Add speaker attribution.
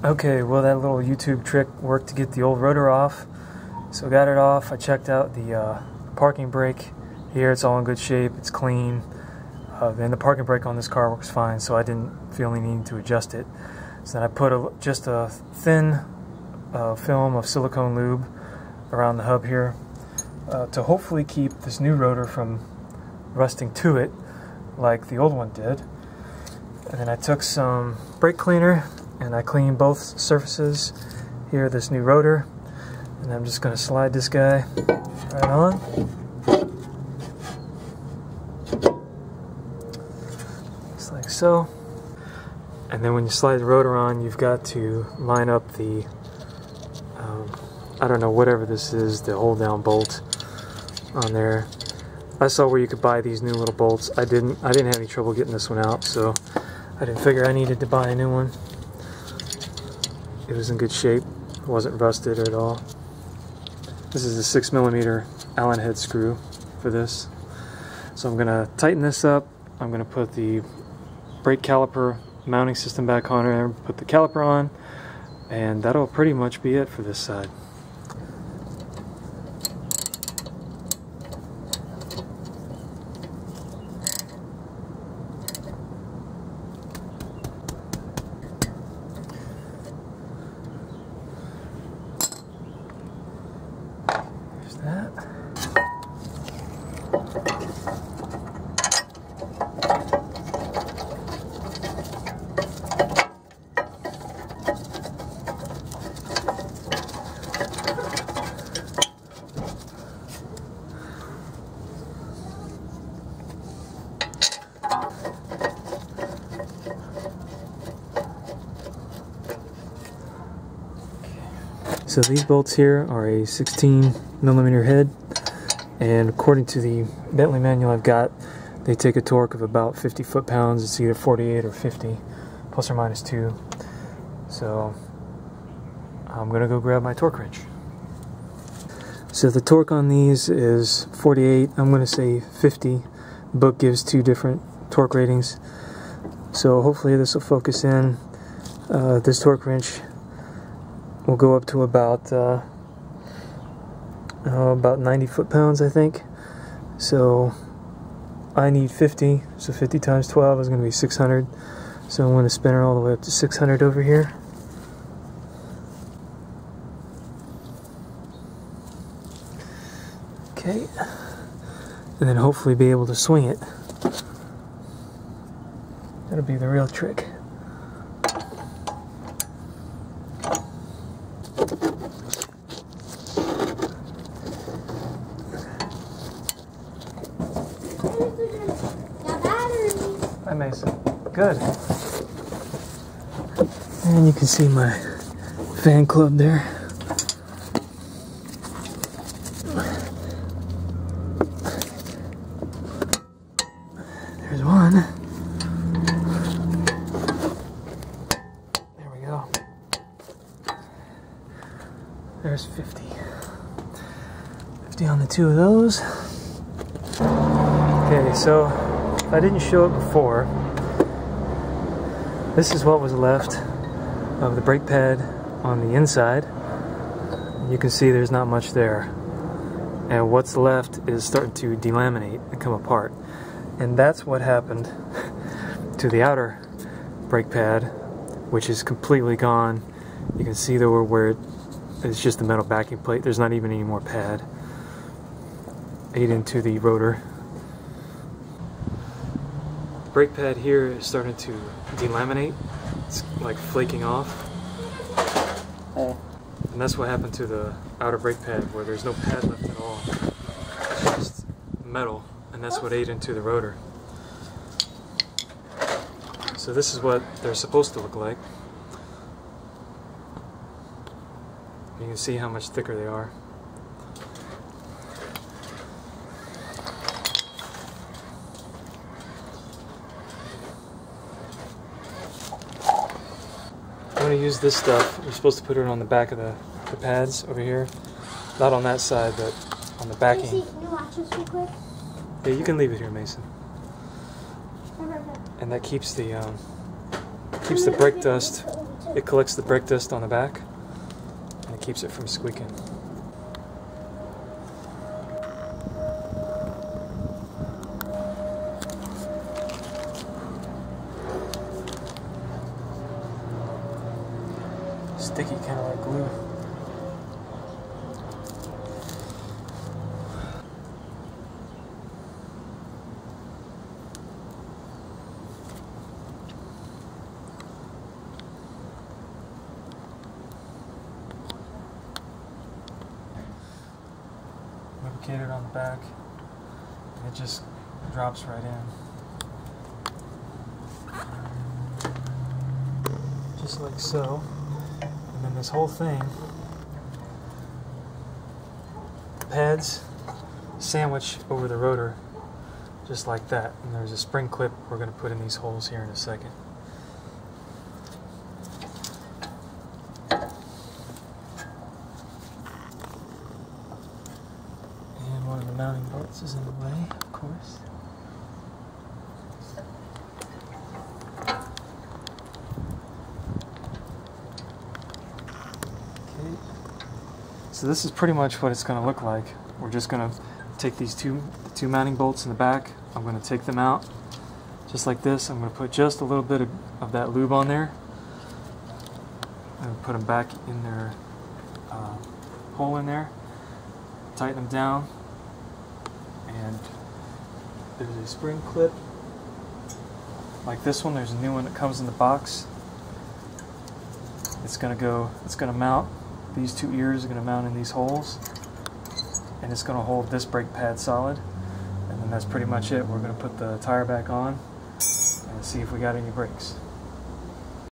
Speaker 1: Okay, well that little YouTube trick worked to get the old rotor off. So I got it off. I checked out the parking brake here. It's all in good shape. It's clean. And the parking brake on this car works fine, so I didn't feel any need to adjust it. So then I put just a thin film of silicone lube around the hub here to hopefully keep this new rotor from rusting to it like the old one did. And then I took some brake cleaner and I cleaned both surfaces here, this new rotor. And I'm just going to slide this guy right on. Just like so. And then when you slide the rotor on, you've got to line up the, I don't know, whatever this is, the hold down bolt on there. I saw where you could buy these new little bolts. I didn't have any trouble getting this one out, so I didn't figure I needed to buy a new one. It was in good shape. It wasn't rusted at all. This is a 6mm Allen head screw for this. So I'm going to tighten this up. I'm going to put the brake caliper mounting system back on there, put the caliper on, and that'll pretty much be it for this side. There's that. So these bolts here are a 16mm head, and according to the Bentley manual I've got, they take a torque of about 50 foot-pounds. It's either 48 or 50, plus or minus 2. So I'm going to go grab my torque wrench. So the torque on these is 48. I'm going to say 50. The book gives 2 different torque ratings. So hopefully this will focus in. This torque wrench will go up to about 90 foot-pounds, I think. So I need 50, so 50 times 12 is going to be 600. So I'm going to spin it all the way up to 600 over here. Okay, and then hopefully be able to swing it. That'll be the real trick. Hi Mason. Good. And you can see my fan club there. There's one. There we go. There's 50. 50 on the 2 of those. Okay, so if I didn't show it before, this is what was left of the brake pad on the inside. You can see there's not much there. And what's left is starting to delaminate and come apart. And that's what happened to the outer brake pad, which is completely gone. You can see though where it's just the metal backing plate. There's not even any more pad. Ate into the rotor. Brake pad here is starting to delaminate. It's like flaking off. And that's what happened to the outer brake pad, where there's no pad left at all. It's just metal, and that's what ate into the rotor. So this is what they're supposed to look like. You can see how much thicker they are. I'm going to use this stuff. You're supposed to put it on the back of the pads over here. Not on that side, but on the backing.
Speaker 2: Can you watch this real quick?
Speaker 1: Yeah, you can leave it here, Mason. And that keeps the brake dust it collects the brake dust on the back and it keeps it from squeaking. Sticky, kind of like glue. Lubricated on the back, and it just drops right in. Just like so. And then this whole thing, pads sandwich over the rotor, just like that. And there's a spring clip we're going to put in these holes here in a second. And one of the mounting bolts is in the way, of course. So this is pretty much what it's going to look like. We're just going to take these two mounting bolts in the back. I'm going to take them out just like this. I'm going to put just a little bit of that lube on there and put them back in their hole in there. Tighten them down, and there's a spring clip like this one. There's a new one that comes in the box. It's going to mount. These two ears are going to mount in these holes, and it's going to hold this brake pad solid. And then that's pretty much it. We're going to put the tire back on and see if we got any brakes.